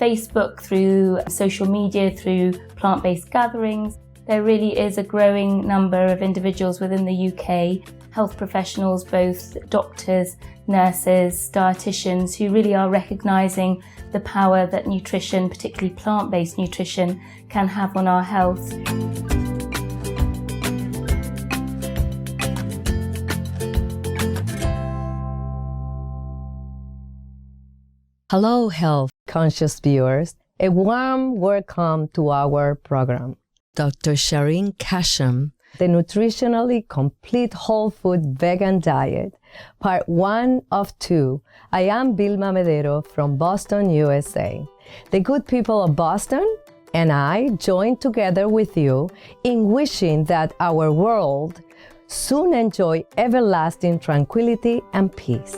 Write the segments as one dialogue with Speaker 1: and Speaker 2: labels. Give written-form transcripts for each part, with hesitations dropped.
Speaker 1: Facebook, through social media, through plant-based gatherings, there really is a growing number of individuals within the UK, health professionals, both doctors, nurses, dietitians, who really are recognising the power that nutrition, particularly plant-based nutrition, can have on our health.
Speaker 2: Hello, health-conscious viewers. A warm welcome to our program. Dr. Shireen Kasham, the nutritionally complete whole food vegan diet, part 1 of 2. I am Vilma Medero from Boston, USA. The good people of Boston and I join together with you in wishing that our world soon enjoy everlasting tranquility and peace.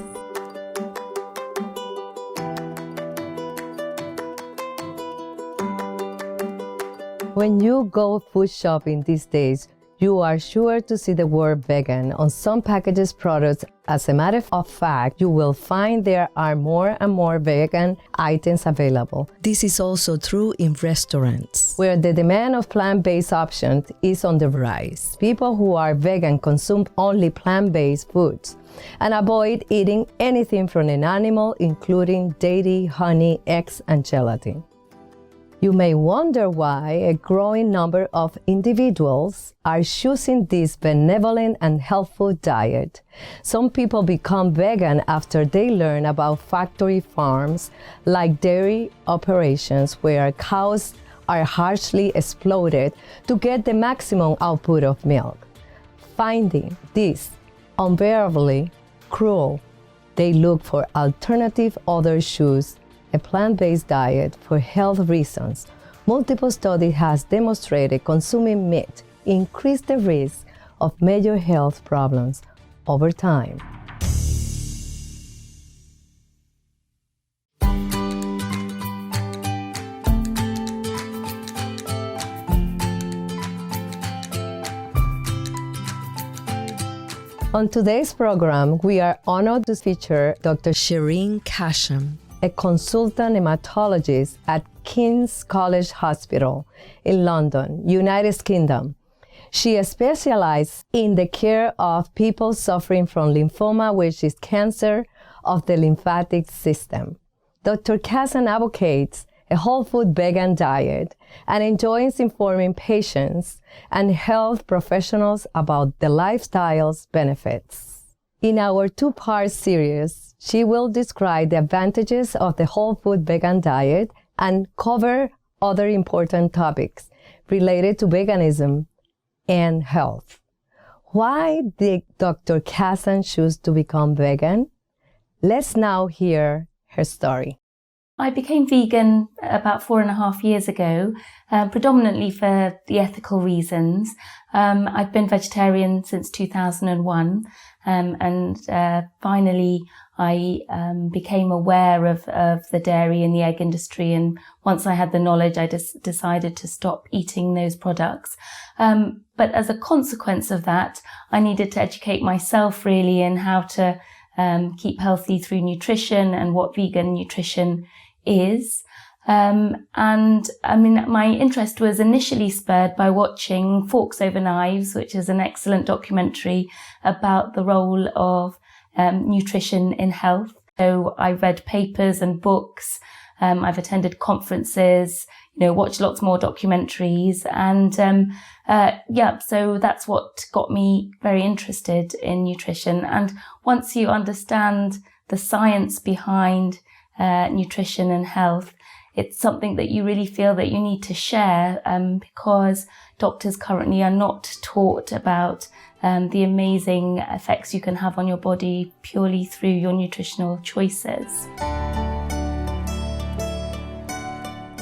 Speaker 2: When you go food shopping these days, you are sure to see the word vegan on some packages products. As a matter of fact, you will find there are more and more vegan items available. This is also true in restaurants, where the demand of plant-based options is on the rise. People who are vegan consume only plant-based foods and avoid eating anything from an animal, including dairy, honey, eggs, and gelatin. You may wonder why a growing number of individuals are choosing this benevolent and healthful diet. Some people become vegan after they learn about factory farms, like dairy operations where cows are harshly exploited to get the maximum output of milk. Finding this unbearably cruel, they look for alternative others choose a plant-based diet for health reasons. Multiple studies has demonstrated consuming meat increase the risk of major health problems over time. On today's program, we are honored to feature Dr. Shireen Kasham, a consultant hematologist at King's College Hospital in London, United Kingdom. She specializes in the care of people suffering from lymphoma, which is cancer of the lymphatic system. Dr. Kasham advocates a whole food vegan diet and enjoys informing patients and health professionals about the lifestyle's benefits. In our 2-part series, she will describe the advantages of the whole food vegan diet and cover other important topics related to veganism and health. Why did Dr. Kasham choose to become vegan? Let's now hear her story.
Speaker 1: I became vegan about 4.5 years ago, predominantly for the ethical reasons. I've been vegetarian since 2001, and finally I became aware of the dairy and the egg industry, and once I had the knowledge, I just decided to stop eating those products. But as a consequence of that, I needed to educate myself really in how to keep healthy through nutrition and what vegan nutrition is. And I mean, my interest was initially spurred by watching Forks Over Knives, which is an excellent documentary about the role of nutrition in health. So I read papers and books. I've attended conferences, watched lots more documentaries, and so that's what got me very interested in nutrition. And once you understand the science behind nutrition and health, it's something that you really feel that you need to share, because doctors currently are not taught about the amazing effects you can have on your body purely through your nutritional choices.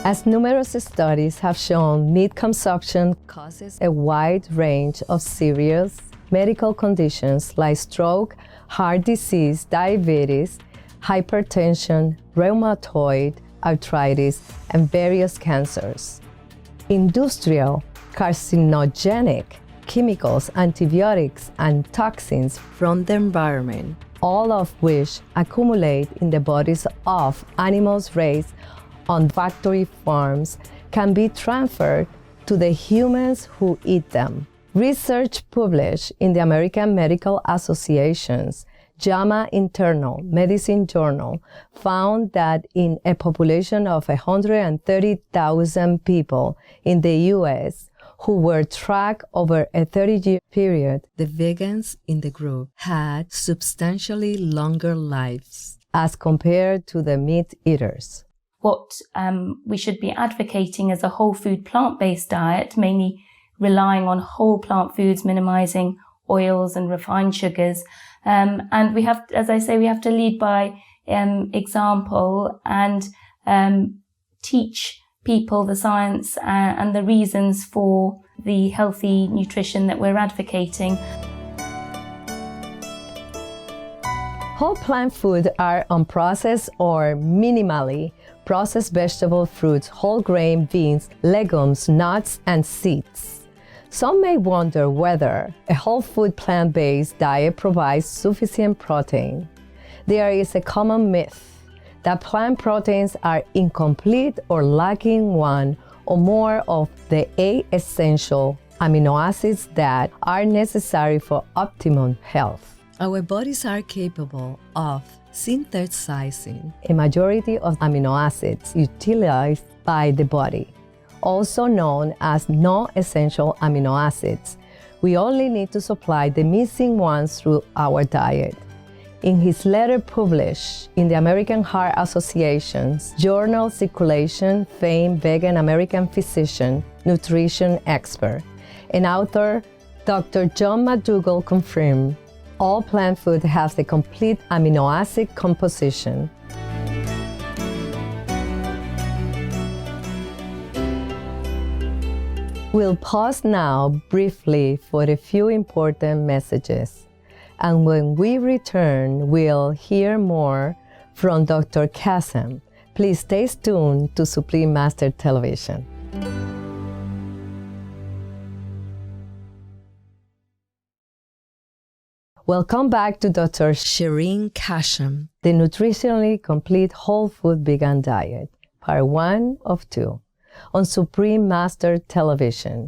Speaker 2: As numerous studies have shown, meat consumption causes a wide range of serious medical conditions like stroke, heart disease, diabetes, hypertension, rheumatoid arthritis, and various cancers. Industrial, carcinogenic chemicals, antibiotics, and toxins from the environment, all of which accumulate in the bodies of animals raised on factory farms can be transferred to the humans who eat them. Research published in the American Medical Association's JAMA Internal Medicine Journal found that in a population of 130,000 people in the U.S. who were tracked over a 30-year period, the vegans in the group had substantially longer lives as compared to the meat eaters.
Speaker 1: What we should be advocating is a whole food plant-based diet, mainly relying on whole plant foods, minimizing oils and refined sugars. And we have, as I say, we have to lead by example and teach people the science and the reasons for the healthy nutrition that we're advocating.
Speaker 2: Whole plant foods are unprocessed or minimally processed vegetable, fruits, whole grain, beans, legumes, nuts, and seeds. Some may wonder whether a whole food plant-based diet provides sufficient protein. There is a common myth that plant proteins are incomplete or lacking one or more of the 8 essential amino acids that are necessary for optimum health. Our bodies are capable of synthesizing a majority of amino acids utilized by the body, also known as non-essential amino acids. We only need to supply the missing ones through our diet. In his letter published in the American Heart Association's journal Circulation, famed vegan American physician, nutrition expert, and author Dr. John McDougall confirmed all plant food has the complete amino acid composition. We'll pause now briefly for a few important messages. And when we return, we'll hear more from Dr. Kassem. Please stay tuned to Supreme Master Television. Welcome back to Dr. Shireen Kassem, the Nutritionally Complete Whole Food Vegan Diet, Part 1 of 2, on Supreme Master Television.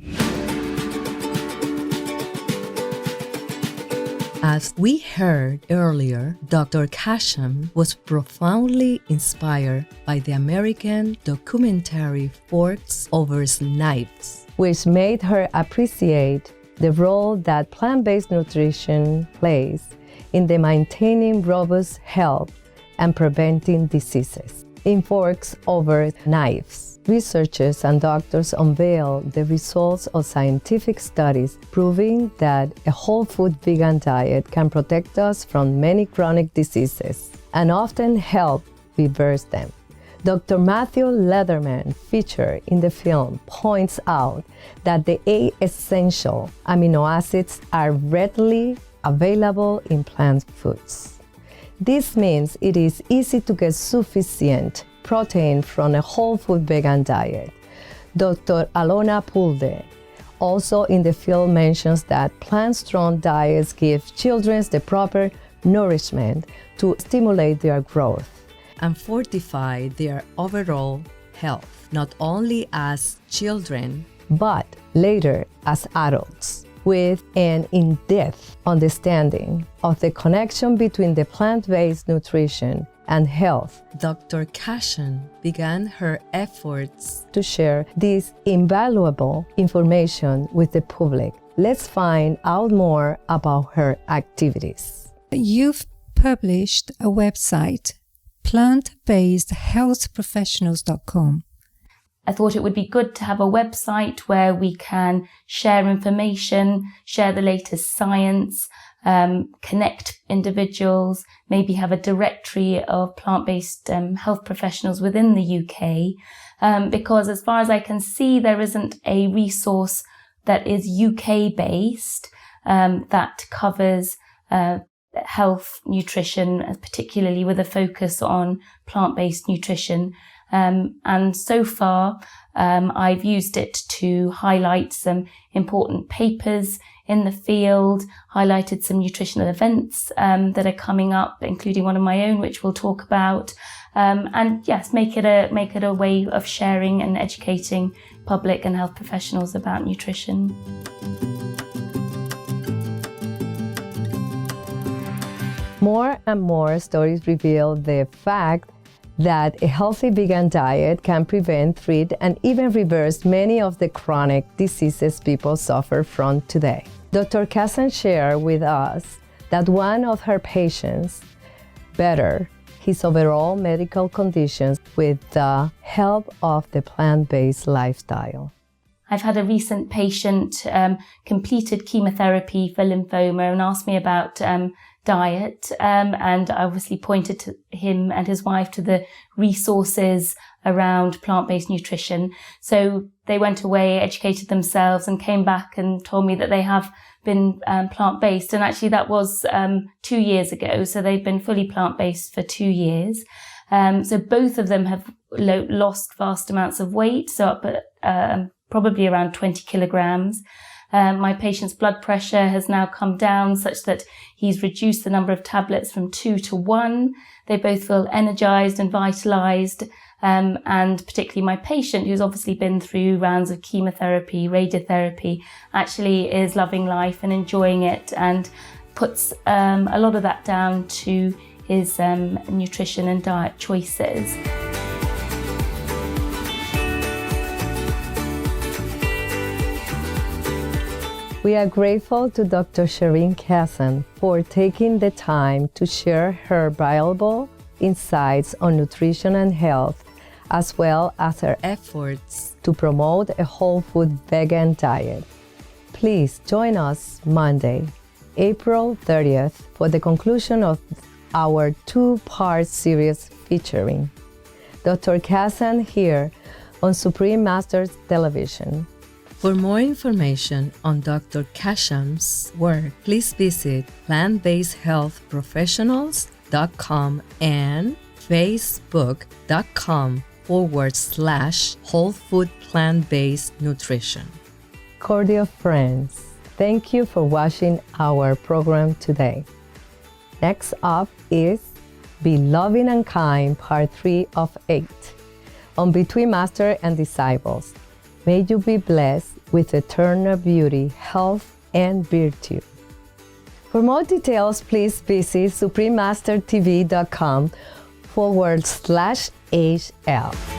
Speaker 2: As we heard earlier, Dr. Kassem was profoundly inspired by the American documentary Forks Over Knives, which made her appreciate the role that plant-based nutrition plays in the maintaining robust health and preventing diseases. In Forks Over Knives, researchers and doctors unveil the results of scientific studies proving that a whole food vegan diet can protect us from many chronic diseases and often help reverse them. Dr. Matthew Lederman, featured in the film, points out that the 8 essential amino acids are readily available in plant foods. This means it is easy to get sufficient protein from a whole food vegan diet. Dr. Alona Pulde, also in the film, mentions that plant-strong diets give children the proper nourishment to stimulate their growth and fortify their overall health, not only as children, but later as adults. With an in-depth understanding of the connection between the plant-based nutrition and health, Dr. Kassem began her efforts to share this invaluable information with the public. Let's find out more about her activities.
Speaker 3: You've published a website, plantbasedhealthprofessionals.com.
Speaker 1: I thought it would be good to have a website where we can share information, share the latest science, connect individuals, maybe have a directory of plant-based health professionals within the UK, because as far as I can see, there isn't a resource that is UK-based that covers health, nutrition, particularly with a focus on plant-based nutrition. And so far, I've used it to highlight some important papers in the field, highlighted some nutritional events that are coming up, including one of my own, which we'll talk about. And yes, make it a way of sharing and educating public and health professionals about nutrition.
Speaker 2: More and more studies reveal the fact that a healthy vegan diet can prevent, treat, and even reverse many of the chronic diseases people suffer from today. Dr. Kassan shared with us that one of her patients bettered his overall medical conditions with the help of the plant-based lifestyle.
Speaker 1: I've had a recent patient completed chemotherapy for lymphoma and asked me about diet, and I obviously pointed to him and his wife to the resources around plant-based nutrition. So they went away, educated themselves, and came back and told me that they have been plant-based. And actually that was 2 years ago. So they've been fully plant-based for 2 years. So both of them have lost vast amounts of weight, so up at probably around 20 kilograms. My patient's blood pressure has now come down such that he's reduced the number of tablets from 2 to 1. They both feel energized and vitalized. And particularly my patient, who's obviously been through rounds of chemotherapy, radiotherapy, actually is loving life and enjoying it, and puts a lot of that down to his nutrition and diet choices.
Speaker 2: We are grateful to Dr. Shireen Kassan for taking the time to share her valuable insights on nutrition and health, as well as her efforts to promote a whole food vegan diet. Please join us Monday, April 30th, for the conclusion of our 2-part series featuring Dr. Kassan here on Supreme Masters Television. For more information on Dr. Kassan's work, please visit plantbasedhealthprofessionals.com and facebook.com/whole food plant-based nutrition. Cordial friends, thank you for watching our program today. Next up is Be Loving and Kind, Part 3 of 8, on Between Master and Disciples. May you be blessed with eternal beauty, health, and virtue. For more details, please visit suprememastertv.com/HL.